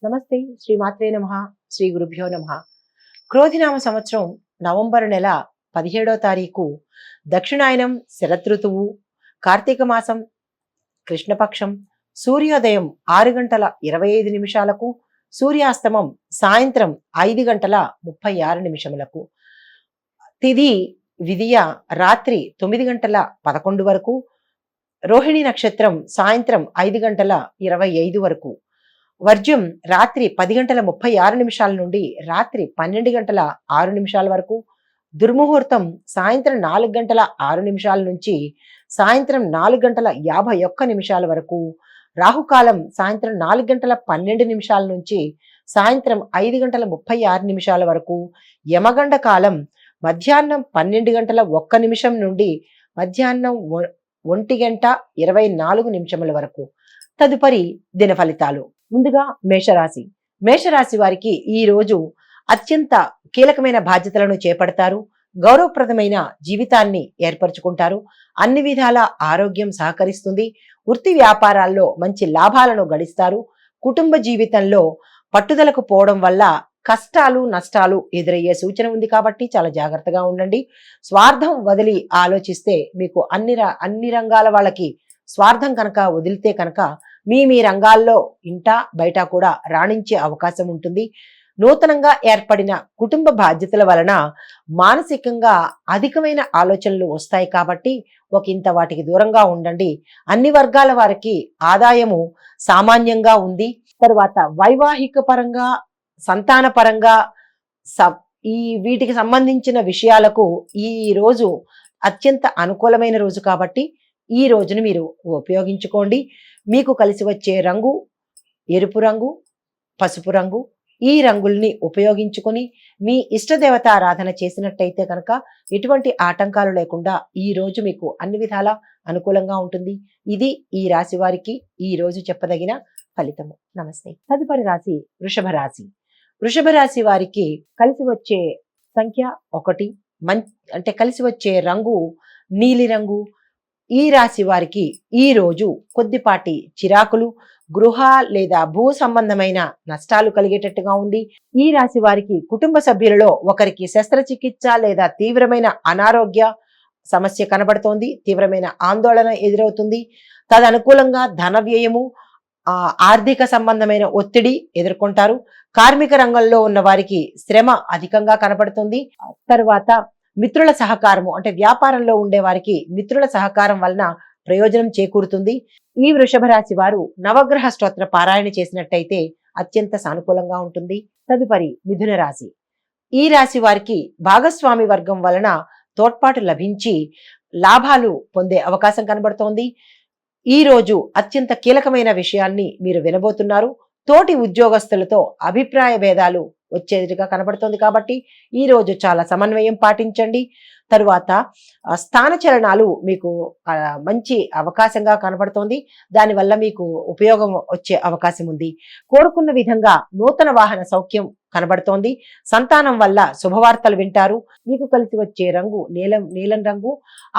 నమస్తే. శ్రీమాత్రే నమః. శ్రీ గురుభ్యో నమః. క్రోధినామ సంవత్సరం నవంబరు నెల 17వ తారీఖు దక్షిణాయనం శరదృతువు, కార్తీక మాసం కృష్ణపక్షం, సూర్యోదయం 6:25 సూర్యాస్తమం సాయంత్రం 5:36 తిథి విదియ రాత్రి 9:11 వరకు, రోహిణి నక్షత్రం సాయంత్రం 5:25 వర్జ్యం రాత్రి 10:36 నుండి రాత్రి 12:06 వరకు, దుర్ముహూర్తం సాయంత్రం 4:06 నుంచి సాయంత్రం 4:51 వరకు, రాహుకాలం సాయంత్రం 4:12 నుంచి సాయంత్రం 5:36 వరకు, యమగండ కాలం మధ్యాహ్నం 12:01 నుండి మధ్యాహ్నం 1:24 వరకు. తదుపరి దిన ఫలితాలు. ముందుగా మేషరాశి. మేషరాశి వారికి ఈ రోజు అత్యంత కీలకమైన బాధ్యతలను చేపడతారు. గౌరవప్రదమైన జీవితాన్ని ఏర్పరచుకుంటారు. అన్ని విధాల ఆరోగ్యం సహకరిస్తుంది. వృత్తి వ్యాపారాల్లో మంచి లాభాలను గడిస్తారు. కుటుంబ జీవితంలో పట్టుదలకు పోవడం వల్ల కష్టాలు నష్టాలు ఎదురయ్యే సూచన ఉంది కాబట్టి చాలా జాగ్రత్తగా ఉండండి. స్వార్థం వదిలి ఆలోచిస్తే మీకు అన్ని రంగాల వాళ్ళకి స్వార్థం కనుక వదిలితే కనుక మీ రంగాల్లో ఇంట బయట కూడా రాణించే అవకాశం ఉంటుంది. నూతనంగా ఏర్పడిన కుటుంబ బాధ్యతల వలన మానసికంగా అధికమైన ఆలోచనలు వస్తాయి కాబట్టి ఒకంత వాటికి దూరంగా ఉండండి. అన్ని వర్గాల వారికి ఆదాయము సామాన్యంగా ఉంది. తరువాత వైవాహిక పరంగా, సంతాన పరంగా వీటికి సంబంధించిన విషయాలకు ఈ రోజు అత్యంత అనుకూలమైన రోజు కాబట్టి ఈ రోజును మీరు ఉపయోగించుకోండి. మీకు కలిసి వచ్చే రంగు ఎరుపు రంగు, పసుపు రంగు. ఈ రంగుల్ని ఉపయోగించుకొని మీ ఇష్టదేవత ఆరాధన చేసినట్టయితే కనుక ఎటువంటి ఆటంకాలు లేకుండా ఈ రోజు మీకు అన్ని విధాలా అనుకూలంగా ఉంటుంది. ఇది ఈ రాశి వారికి ఈ రోజు చెప్పదగిన ఫలితము. నమస్తే. తదుపరి రాశి వృషభ రాశి. వృషభ రాశి వారికి కలిసి వచ్చే సంఖ్య 1, అంటే కలిసి వచ్చే రంగు నీలి రంగు. ఈ రాశి వారికి ఈ రోజు కొద్దిపాటి చిరాకులు, గృహ లేదా భూ సంబంధమైన నష్టాలు కలిగేటట్టుగా ఉంది. ఈ రాశి వారికి కుటుంబ సభ్యులలో ఒకరికి శస్త్రచికిత్స లేదా తీవ్రమైన అనారోగ్య సమస్య కనబడుతోంది. తీవ్రమైన ఆందోళన ఎదురవుతుంది. తదనుకూలంగా ధన వ్యయము, ఆర్థిక సంబంధమైన ఒత్తిడి ఎదుర్కొంటారు. కార్మిక రంగంలో ఉన్న వారికి శ్రమ అధికంగా కనబడుతుంది. తరువాత మిత్రుల సహకారము, అంటే వ్యాపారంలో ఉండే వారికి మిత్రుల సహకారం వలన ప్రయోజనం చేకూరుతుంది. ఈ వృషభ రాశి వారు నవగ్రహ స్తోత్ర పారాయణ చేసినట్టయితే అత్యంత సానుకూలంగా ఉంటుంది. తదుపరి మిథున రాశి. ఈ రాశి వారికి భాగస్వామి వర్గం వలన తోడ్పాటు లభించి లాభాలు పొందే అవకాశం కనబడుతోంది. ఈ రోజు అత్యంత కీలకమైన విషయాన్ని మీరు వినబోతున్నారు. తోటి ఉద్యోగస్తులతో అభిప్రాయ భేదాలు వచ్చేదిగా కనబడుతోంది కాబట్టి ఈ రోజు చాలా సమన్వయం పాటించండి. తరువాత స్థానచలనాలు మీకు మంచి అవకాశంగా కనబడుతోంది. దానివల్ల మీకు ఉపయోగం వచ్చే అవకాశం ఉంది. కోరుకున్న విధంగా నూతన వాహన సౌఖ్యం కనబడుతోంది. సంతానం వల్ల శుభవార్తలు వింటారు. మీకు కలిసి వచ్చే రంగు నీలం రంగు.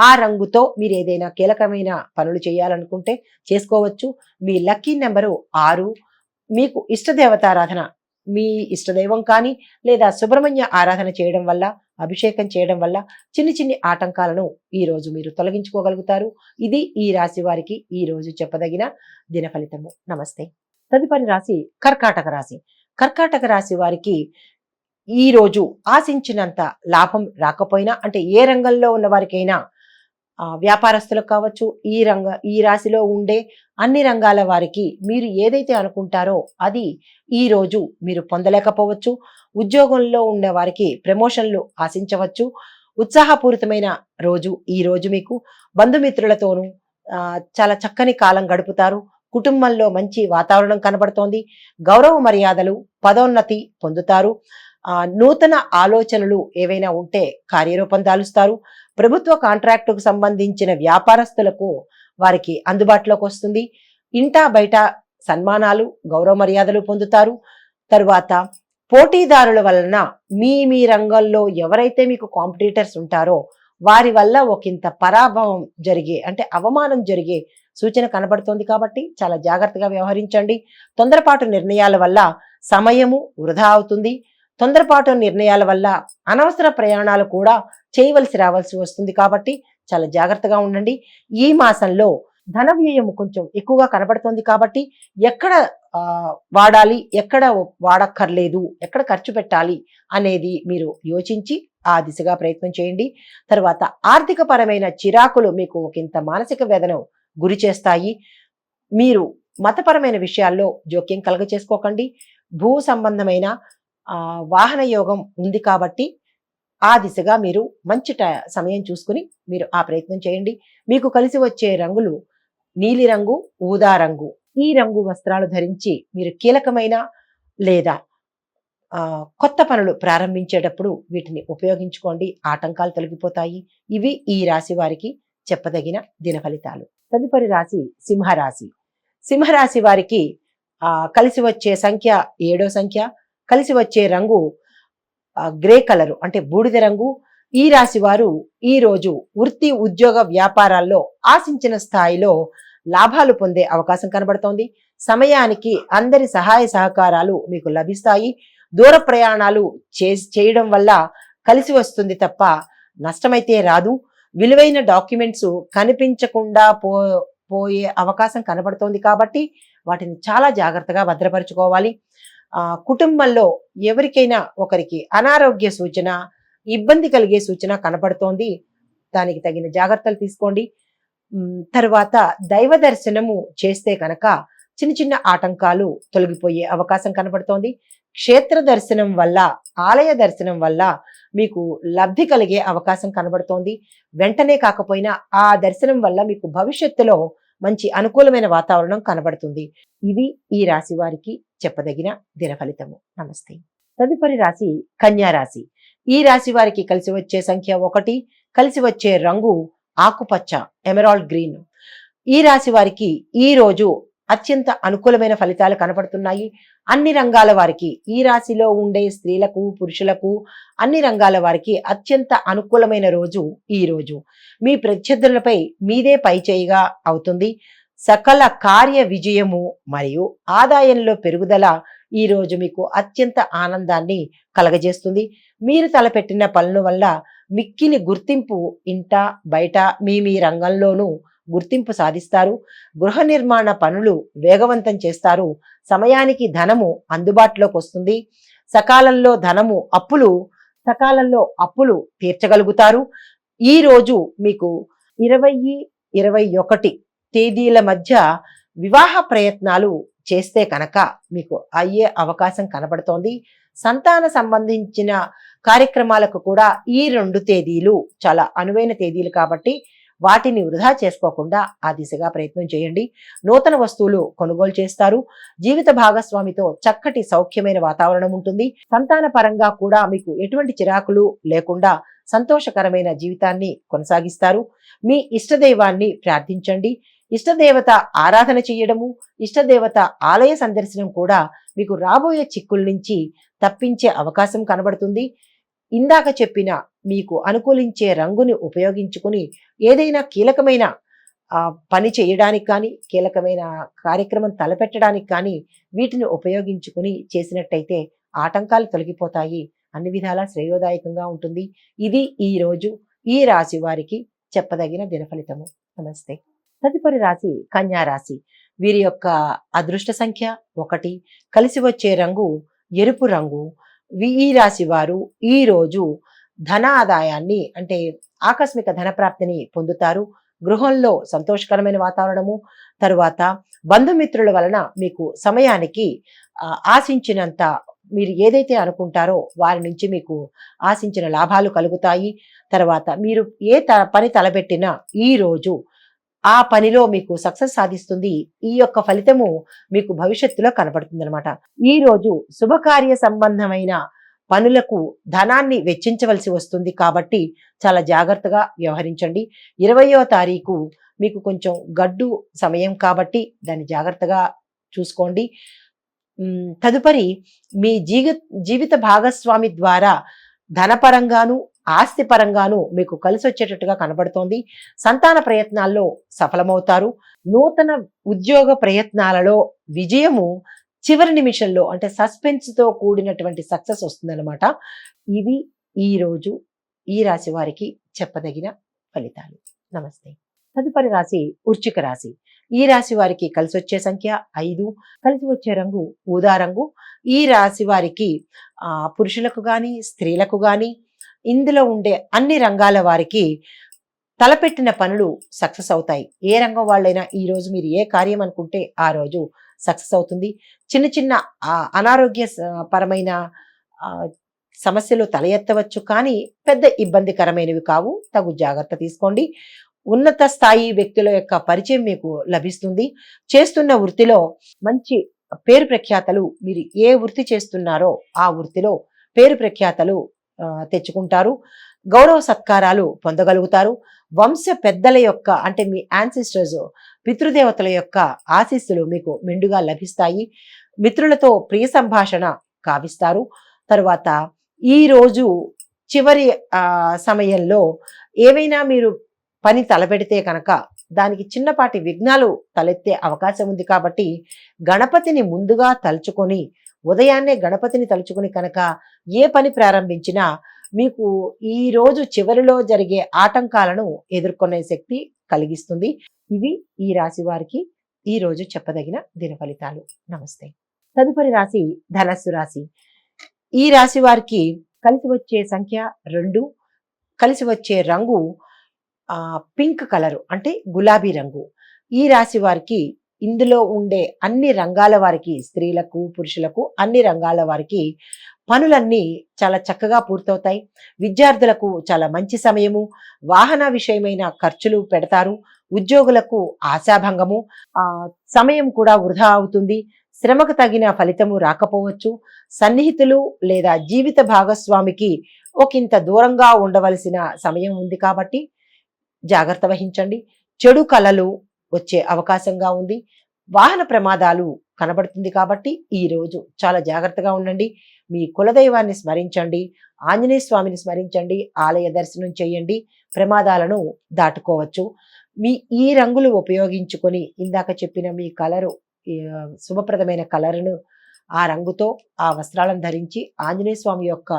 ఆ రంగుతో మీరు ఏదైనా కీలకమైన పనులు చేయాలనుకుంటే చేసుకోవచ్చు. మీ లక్కీ నెంబరు 6. మీకు ఇష్టదేవతారాధన, మీ ఇష్టదైవం కానీ లేదా సుబ్రహ్మణ్య ఆరాధన చేయడం వల్ల, అభిషేకం చేయడం వల్ల చిన్ని ఆటంకాలను ఈ రోజు మీరు తొలగించుకోగలుగుతారు. ఇది ఈ రాశి వారికి ఈ రోజు చెప్పదగిన దిన ఫలితము. నమస్తే. తదుపరి రాశి కర్కాటక రాశి. కర్కాటక రాశి వారికి ఈ రోజు ఆశించినంత లాభం రాకపోయినా, అంటే ఏ రంగంలో ఉన్న వారికైనా, వ్యాపారస్తులకు కావచ్చు, ఈ రాశిలో ఉండే అన్ని రంగాల వారికి మీరు ఏదైతే అనుకుంటారో అది ఈ రోజు మీరు పొందలేకపోవచ్చు. ఉద్యోగంలో ఉండే వారికి ప్రమోషన్లు ఆశించవచ్చు. ఉత్సాహపూరితమైన రోజు ఈ రోజు. మీకు బంధుమిత్రులతోనూ చాలా చక్కని కాలం గడుపుతారు. కుటుంబంలో మంచి వాతావరణం కనబడుతోంది. గౌరవ మర్యాదలు, పదోన్నతి పొందుతారు. నూతన ఆలోచనలు ఏవైనా ఉంటే కార్యరూపం దాలుస్తారు. ప్రభుత్వ కాంట్రాక్టుకు సంబంధించిన వ్యాపారస్తులకు వారికి అందుబాటులోకి వస్తుంది. ఇంటా బయట సన్మానాలు, గౌరవ మర్యాదలు పొందుతారు. తరువాత పోటీదారుల వలన మీ రంగంలో ఎవరైతే మీకు కాంపిటీటర్స్ ఉంటారో వారి వల్ల ఒకంత పరాభవం జరిగే అంటే అవమానం జరిగే సూచన కనబడుతోంది కాబట్టి చాలా జాగ్రత్తగా వ్యవహరించండి. తొందరపాటు నిర్ణయాల వల్ల సమయము వృధా అవుతుంది. తొందరపాటు నిర్ణయాల వల్ల అనవసర ప్రయాణాలు కూడా రావాల్సి వస్తుంది కాబట్టి చాలా జాగ్రత్తగా ఉండండి. ఈ మాసంలో ధన వ్యయం కొంచెం ఎక్కువగా కనబడుతోంది కాబట్టి ఎక్కడ వాడాలి, ఎక్కడ వాడక్కర్లేదు, ఎక్కడ ఖర్చు పెట్టాలి అనేది మీరు యోచించి ఆ దిశగా ప్రయత్నం చేయండి. తర్వాత ఆర్థిక పరమైన చిరాకులు మీకు ఒకంత మానసిక వేదన గురి చేస్తాయి. మీరు మతపరమైన విషయాల్లో జోక్యం కలగచేసుకోకండి. భూ సంబంధమైన వాహన యోగం ఉంది కాబట్టి ఆ దిశగా మీరు మంచి సమయం చూసుకుని మీరు ఆ ప్రయత్నం చేయండి. మీకు కలిసి వచ్చే రంగులు నీలిరంగు, ఊదా రంగు. ఈ రంగు వస్త్రాలు ధరించి మీరు కీలకమైన లేదా కొత్త పనులు ప్రారంభించేటప్పుడు వీటిని ఉపయోగించుకోండి. ఆటంకాలు తొలగిపోతాయి. ఇవి ఈ రాశి వారికి చెప్పదగిన దిన ఫలితాలు. తదుపరి రాశి సింహరాశి. సింహరాశి వారికి కలిసి వచ్చే సంఖ్య 7వ సంఖ్య. కలిసి వచ్చే రంగు గ్రే కలరు అంటే బూడిద రంగు. ఈ రాశి వారు ఈ రోజు వృత్తి, ఉద్యోగ, వ్యాపారాల్లో ఆశించిన స్థాయిలో లాభాలు పొందే అవకాశం కనబడుతోంది. సమయానికి అందరి సహాయ సహకారాలు మీకు లభిస్తాయి. దూర ప్రయాణాలు చేయడం వల్ల కలిసి వస్తుంది తప్ప నష్టమైతే రాదు. విలువైన డాక్యుమెంట్స్ కనిపించకుండా పోయే అవకాశం కనబడుతోంది కాబట్టి వాటిని చాలా జాగ్రత్తగా భద్రపరుచుకోవాలి. కుటుంబంలో ఎవరికైనా ఒకరికి అనారోగ్య సూచన, ఇబ్బంది కలిగే సూచన కనబడుతోంది. దానికి తగిన జాగ్రత్తలు తీసుకోండి. తర్వాత దైవ దర్శనము చేస్తే కనుక చిన్న చిన్న ఆటంకాలు తొలగిపోయే అవకాశం కనబడుతోంది. క్షేత్ర దర్శనం వల్ల, ఆలయ దర్శనం వల్ల మీకు లబ్ధి కలిగే అవకాశం కనబడుతోంది. వెంటనే కాకపోయినా ఆ దర్శనం వల్ల మీకు భవిష్యత్తులో మంచి అనుకూలమైన వాతావరణం కనబడుతుంది. ఇవి ఈ రాశి వారికి చెప్పదగిన దిన ఫలితము. నమస్తే. తదుపరి రాశి కన్యా రాశి. ఈ రాశి వారికి కలిసి వచ్చే సంఖ్య 1. కలిసి వచ్చే రంగు ఆకుపచ్చ, ఎమరాల్డ్ గ్రీన్. ఈ రాశి వారికి ఈ రోజు అత్యంత అనుకూలమైన ఫలితాలు కనపడుతున్నాయి. అన్ని రంగాల వారికి, ఈ రాశిలో ఉండే స్త్రీలకు, పురుషులకు, అన్ని రంగాల వారికి అత్యంత అనుకూలమైన రోజు ఈ రోజు. మీ ప్రత్యర్థులపై మీదే పైచేయిగా అవుతుంది. సకల కార్య విజయము మరియు ఆదాయంలో పెరుగుదల ఈ రోజు మీకు అత్యంత ఆనందాన్ని కలగజేస్తుంది. మీరు తలపెట్టిన పనుల వల్ల మిక్కిలి గుర్తింపు ఇంట బయట మీ రంగంలోనూ గుర్తింపు సాధిస్తారు. గృహ నిర్మాణ పనులు వేగవంతం చేస్తారు. సమయానికి ధనము అందుబాటులోకి వస్తుంది. సకాలంలో అప్పులు తీర్చగలుగుతారు. ఈ రోజు మీకు 20, 21 తేదీల మధ్య వివాహ ప్రయత్నాలు చేస్తే కనుక మీకు అయ్యే అవకాశం కనబడుతోంది. సంతాన సంబంధించిన కార్యక్రమాలకు కూడా ఈ 2 తేదీలు చాలా అనువైన తేదీలు కాబట్టి వాటిని వృధా చేసుకోకుండా ఆ దిశగా ప్రయత్నం చేయండి. నూతన వస్తువులు కొనుగోలు చేస్తారు. జీవిత భాగస్వామితో చక్కటి సౌఖ్యమైన వాతావరణం ఉంటుంది. సంతాన పరంగా కూడా మీకు ఎటువంటి చిరాకులు లేకుండా సంతోషకరమైన జీవితాన్ని కొనసాగిస్తారు. మీ ఇష్టదైవాన్ని ప్రార్థించండి. ఇష్టదేవత ఆరాధన చేయడము, ఇష్టదేవత ఆలయ సందర్శనం కూడా మీకు రాబోయే చిక్కుల నుంచి తప్పించే అవకాశం కనబడుతుంది. ఇందాక చెప్పిన మీకు అనుకూలించే రంగుని ఉపయోగించుకుని ఏదైనా కీలకమైన పని చేయడానికి కానీ, కీలకమైన కార్యక్రమం తలపెట్టడానికి కానీ వీటిని ఉపయోగించుకుని చేసినట్టయితే ఆటంకాలు తొలగిపోతాయి. అన్ని విధాలా శ్రేయోదాయకంగా ఉంటుంది. ఇది ఈ రోజు ఈ రాశి వారికి చెప్పదగిన దినఫలితము. నమస్తే. తదుపరి రాశి కన్యా రాశి. వీరి యొక్క అదృష్ట సంఖ్య 1. కలిసి వచ్చే రంగు ఎరుపు రంగు. ఈ రాశి వారు ఈ రోజు ధనాదాయాన్ని అంటే ఆకస్మిక ధన ప్రాప్తిని పొందుతారు. గృహంలో సంతోషకరమైన వాతావరణము. తరువాత బంధుమిత్రుల వలన మీకు సమయానికి ఆశించినంత మీరు ఏదైతే అనుకుంటారో వారి నుంచి మీకు ఆశించిన లాభాలు కలుగుతాయి. తర్వాత మీరు ఏ పని తలపెట్టినా ఈ రోజు ఆ పనిలో మీకు సక్సెస్ సాధిస్తుంది. ఈ యొక్క ఫలితము మీకు భవిష్యత్తులో కనపడుతుంది అనమాట. ఈ రోజు శుభకార్య సంబంధమైన పనులకు ధనాన్ని వెచ్చించవలసి వస్తుంది కాబట్టి చాలా జాగ్రత్తగా వ్యవహరించండి. 20వ తారీఖు మీకు కొంచెం గడ్డు సమయం కాబట్టి దాన్ని జాగ్రత్తగా చూసుకోండి. తదుపరి మీ జీవిత భాగస్వామి ద్వారా ధనపరంగాను ఆస్తి పరంగాను మీకు కలిసి వచ్చేటట్టుగా కనబడుతోంది. సంతాన ప్రయత్నాల్లో సఫలమవుతారు. నూతన ఉద్యోగ ప్రయత్నాలలో విజయము చివరి నిమిషంలో అంటే సస్పెన్స్ తో కూడినటువంటి సక్సెస్ వస్తుందన్నమాట. ఇవి ఈ రోజు ఈ రాశి వారికి చెప్పదగిన ఫలితాలు. నమస్తే. తదుపరి రాశి వృశ్చిక రాశి. ఈ రాశి వారికి కలిసి వచ్చే సంఖ్య 5, కలిసి వచ్చే రంగు ఊదా రంగు. ఈ రాశి వారికి పురుషులకు గాని స్త్రీలకు గాని ఇందులో ఉండే అన్ని రంగాల వారికి తలపెట్టిన పనులు సక్సెస్ అవుతాయి. ఏ రంగం వాళ్ళైనా ఈ రోజు మీరు ఏ కార్యం అనుకుంటే ఆ రోజు సక్సెస్ అవుతుంది. చిన్న చిన్న అనారోగ్య పరమైన సమస్యలు తల ఎత్తవచ్చు, కానీ పెద్ద ఇబ్బందికరమైనవి కావు. తగు జాగ్రత్త తీసుకోండి. ఉన్నత స్థాయి వ్యక్తుల యొక్క పరిచయం మీకు లభిస్తుంది. చేస్తున్న వృత్తిలో మంచి పేరు ప్రఖ్యాతలు, మీరు ఏ వృత్తి చేస్తున్నారో ఆ వృత్తిలో పేరు ప్రఖ్యాతలు తెచ్చుకుంటారు. గౌరవ సత్కారాలు పొందగలుగుతారు. వంశ పెద్దల యొక్క అంటే మీ యాన్సిస్టర్స్ పితృదేవతల యొక్క ఆశీస్సులు మీకు మెండుగా లభిస్తాయి. మిత్రులతో ప్రియ సంభాషణ కావిస్తారు. తరువాత ఈ రోజు చివరి సమయంలో ఏవైనా మీరు పని తలపెడితే కనుక దానికి చిన్నపాటి విఘ్నాలు తలెత్తే అవకాశం ఉంది. కాబట్టి గణపతిని ముందుగా తలుచుకొని ఉదయాన్నే గణపతిని తలుచుకొని కనుక ఏ పని ప్రారంభించినా మీకు ఈ రోజు చివరిలో జరిగే ఆటంకాలను ఎదుర్కొనే శక్తి కలిగిస్తుంది. ఇవి ఈ రాశి వారికి ఈ రోజు చెప్పదగిన దిన ఫలితాలు. నమస్తే. తదుపరి రాశి ధనస్సు రాశి. ఈ రాశి వారికి కలిసి వచ్చే సంఖ్య 2, కలిసి వచ్చే రంగు పింక్ కలరు అంటే గులాబీ రంగు. ఈ రాశి వారికి ఇందులో ఉండే అన్ని రంగాల వారికి, స్త్రీలకు పురుషులకు అన్ని రంగాల వారికి పనులన్నీ చాలా చక్కగా పూర్తవుతాయి. విద్యార్థులకు చాలా మంచి సమయము. వాహన విషయమైన ఖర్చులు పెడతారు. ఉద్యోగులకు ఆశాభంగము. సమయం కూడా వృధా అవుతుంది. శ్రమకు తగిన ఫలితము రాకపోవచ్చు. సన్నిహితులు లేదా జీవిత భాగస్వామికి ఒకంత దూరంగా ఉండవలసిన సమయం ఉంది. కాబట్టి జాగ్రత్త వహించండి. చెడు కలలు వచ్చే అవకాశంగా ఉంది. వాహన ప్రమాదాలు కనబడుతుంది. కాబట్టి ఈ రోజు చాలా జాగ్రత్తగా ఉండండి. మీ కులదైవాన్ని స్మరించండి. ఆంజనేయ స్వామిని స్మరించండి. ఆలయ దర్శనం చేయండి. ప్రమాదాలను దాటుకోవచ్చు. మీ ఈ రంగులు ఉపయోగించుకొని ఇందాక చెప్పిన మీ కలరు శుభప్రదమైన కలరును ఆ రంగుతో ఆ వస్త్రాలను ధరించి ఆంజనేయ స్వామి యొక్క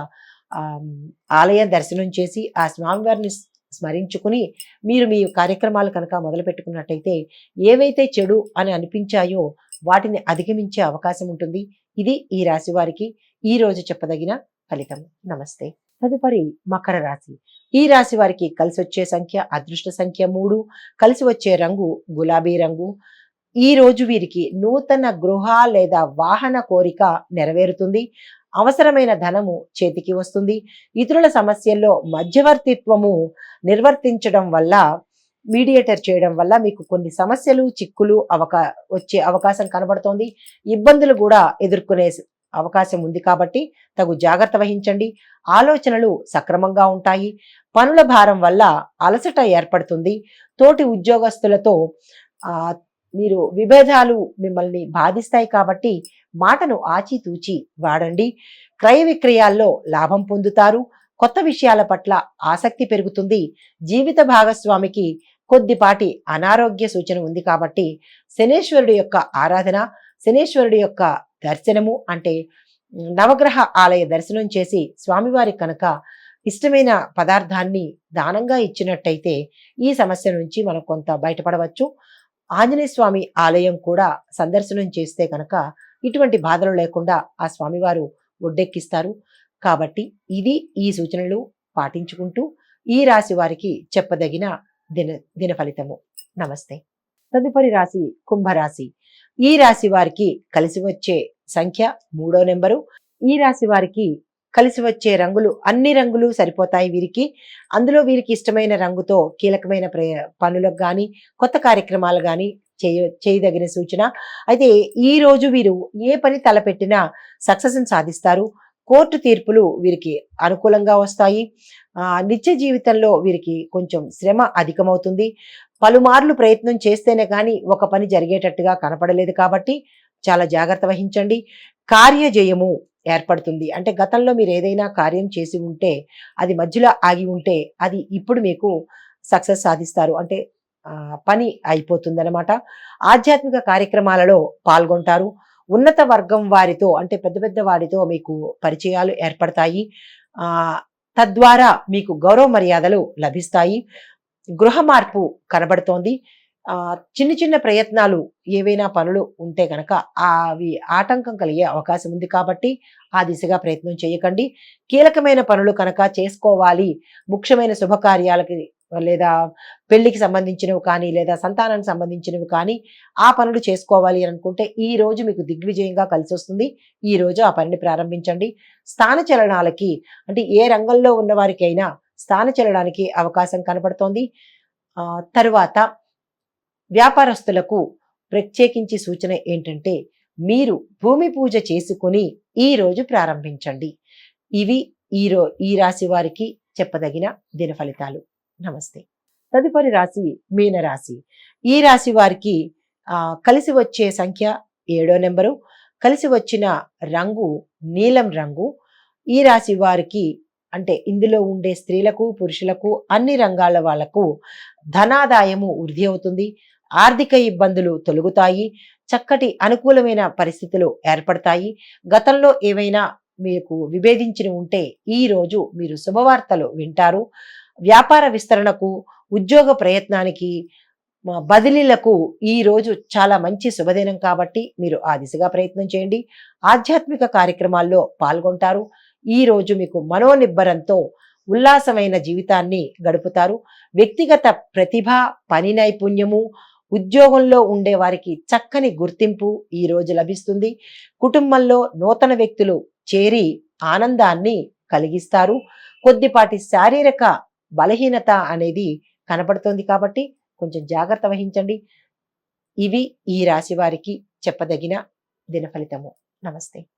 ఆలయ దర్శనం చేసి ఆ స్వామివారిని స్మరించుకుని మీరు మీ కార్యక్రమాలు కనుక మొదలు పెట్టుకున్నట్టయితే ఏవైతే చెడు అని అనిపించాయో వాటిని అధిగమించే అవకాశం ఉంటుంది. ఇది ఈ రాశి వారికి ఈ రోజు చెప్పదగిన ఫలితం. నమస్తే. తదుపరి మకర రాశి. ఈ రాశి వారికి కలిసి వచ్చే సంఖ్య అదృష్ట సంఖ్య 3, కలిసి వచ్చే రంగు గులాబీ రంగు. ఈ రోజు వీరికి నూతన గృహ లేదా వాహన కోరిక నెరవేరుతుంది. అవసరమైన ధనము చేతికి వస్తుంది. ఇతరుల సమస్యల్లో మధ్యవర్తిత్వము నిర్వర్తించడం వల్ల, మీడియేటర్ చేయడం వల్ల మీకు కొన్ని సమస్యలు చిక్కులు వచ్చే అవకాశం కనబడుతోంది. ఇబ్బందులు కూడా ఎదుర్కొనే అవకాశం ఉంది. కాబట్టి తగు జాగ్రత్త వహించండి. ఆలోచనలు సక్రమంగా ఉంటాయి. పనుల భారం వల్ల అలసట ఏర్పడుతుంది. తోటి ఉద్యోగస్తులతో మీరు విభేదాలు మిమ్మల్ని బాధిస్తాయి. కాబట్టి మాటను ఆచితూచి వాడండి. క్రయ విక్రయాల్లో లాభం పొందుతారు. కొత్త విషయాల పట్ల ఆసక్తి పెరుగుతుంది. జీవిత భాగస్వామికి కొద్దిపాటి అనారోగ్య సూచన ఉంది. కాబట్టి శనేశ్వరుడి యొక్క ఆరాధన, శనేశ్వరుడి యొక్క దర్శనము అంటే నవగ్రహ ఆలయ దర్శనం చేసి స్వామివారి కనుక ఇష్టమైన పదార్థాన్ని దానంగా ఇచ్చినట్టయితే ఈ సమస్య నుంచి మనం కొంత బయటపడవచ్చు. ఆంజనేయ స్వామి ఆలయం కూడా సందర్శనం చేస్తే కనుక ఇటువంటి బాధలు లేకుండా ఆ స్వామివారు ఒడ్డెక్కిస్తారు. కాబట్టి ఇది ఈ సూచనలు పాటించుకుంటూ ఈ రాశి వారికి చెప్పదగిన దిన ఫలితము. నమస్తే. తదుపరి రాశి కుంభరాశి. ఈ రాశి వారికి కలిసి వచ్చే సంఖ్య 3వ నెంబరు. ఈ రాశి వారికి కలిసి వచ్చే రంగులు అన్ని రంగులు సరిపోతాయి వీరికి. అందులో వీరికి ఇష్టమైన రంగుతో కీలకమైన పనులకు కానీ కొత్త కార్యక్రమాలు కానీ చేయదగిన సూచన. అయితే ఈ రోజు వీరు ఏ పని తలపెట్టినా సక్సెస్ని సాధిస్తారు. కోర్టు తీర్పులు వీరికి అనుకూలంగా వస్తాయి. నిత్య జీవితంలో వీరికి కొంచెం శ్రమ అధికమవుతుంది. పలుమార్లు ప్రయత్నం చేస్తేనే కానీ ఒక పని జరిగేటట్టుగా కనపడలేదు. కాబట్టి చాలా జాగ్రత్త వహించండి. కార్యజయము ఏర్పడుతుంది. అంటే గతంలో మీరు ఏదైనా కార్యం చేసి ఉంటే, అది మధ్యలో ఆగి ఉంటే, అది ఇప్పుడు మీకు సక్సెస్ సాధిస్తారు. అంటే పని అయిపోతుందనమాట. ఆధ్యాత్మిక కార్యక్రమాలలో పాల్గొంటారు. ఉన్నత వర్గం వారితో అంటే పెద్ద పెద్ద వారితో మీకు పరిచయాలు ఏర్పడతాయి. ఆహ్, తద్వారా మీకు గౌరవ మర్యాదలు లభిస్తాయి. గృహ మార్పు కనబడుతోంది. చిన్న చిన్న ప్రయత్నాలు ఏవైనా పనులు ఉంటే గనక అవి ఆటంకం కలిగే అవకాశం ఉంది కాబట్టి ఆ దిశగా ప్రయత్నం చేయకండి. కీలకమైన పనులు కనుక చేసుకోవాలి. ముఖ్యమైన శుభకార్యాలకి లేదా పెళ్లికి సంబంధించినవి కానీ, లేదా సంతానానికి సంబంధించినవి కానీ, ఆ పనులు చేసుకోవాలి అని అనుకుంటే ఈ రోజు మీకు దిగ్విజయంగా కలిసొస్తుంది. ఈ రోజు ఆ పనిని ప్రారంభించండి. స్థానచలనాలకి అంటే ఏ రంగంలో ఉన్నవారికైనా స్థానచలనానికి అవకాశం కనపడుతోంది. తరువాత వ్యాపారస్తులకు ప్రత్యేకించి సూచన ఏంటంటే, మీరు భూమి పూజ చేసుకొని ఈ రోజు ప్రారంభించండి. ఇవి ఈ రాశి వారికి చెప్పదగిన దిన ఫలితాలు. నమస్తే. తదుపరి రాశి మీనరాశి. ఈ రాశి వారికి కలిసి వచ్చే సంఖ్య 7వ నెంబరు. కలిసి వచ్చిన రంగు నీలం రంగు. ఈ రాశి వారికి అంటే ఇందులో ఉండే స్త్రీలకు, పురుషులకు, అన్ని రంగాల వాళ్లకు ధనాదాయము వృద్ధి అవుతుంది. ఆర్థిక ఇబ్బందులు తొలగుతాయి. చక్కటి అనుకూలమైన పరిస్థితులు ఏర్పడతాయి. గతంలో ఏవైనా మీకు విభేదించి ఉంటే ఈ రోజు మీరు శుభవార్తలు వింటారు. వ్యాపార విస్తరణకు, ఉద్యోగ ప్రయత్నానికి, బదిలీలకు ఈ రోజు చాలా మంచి శుభదినం కాబట్టి మీరు ఆ దిశగా ప్రయత్నం చేయండి. ఆధ్యాత్మిక కార్యక్రమాల్లో పాల్గొంటారు. ఈ రోజు మీకు మనోనిబ్బరంతో ఉల్లాసమైన జీవితాన్ని గడుపుతారు. వ్యక్తిగత ప్రతిభ, పని నైపుణ్యము, ఉద్యోగంలో ఉండే వారికి చక్కని గుర్తింపు ఈ రోజు లభిస్తుంది. కుటుంబంలో నూతన వ్యక్తులు చేరి ఆనందాన్ని కలిగిస్తారు. కొద్దిపాటి శారీరక బలహీనత అనేది కనపడుతోంది కాబట్టి కొంచెం జాగ్రత్త వహించండి. ఇవి ఈ రాశి వారికి చెప్పదగిన దిన ఫలితము. నమస్తే.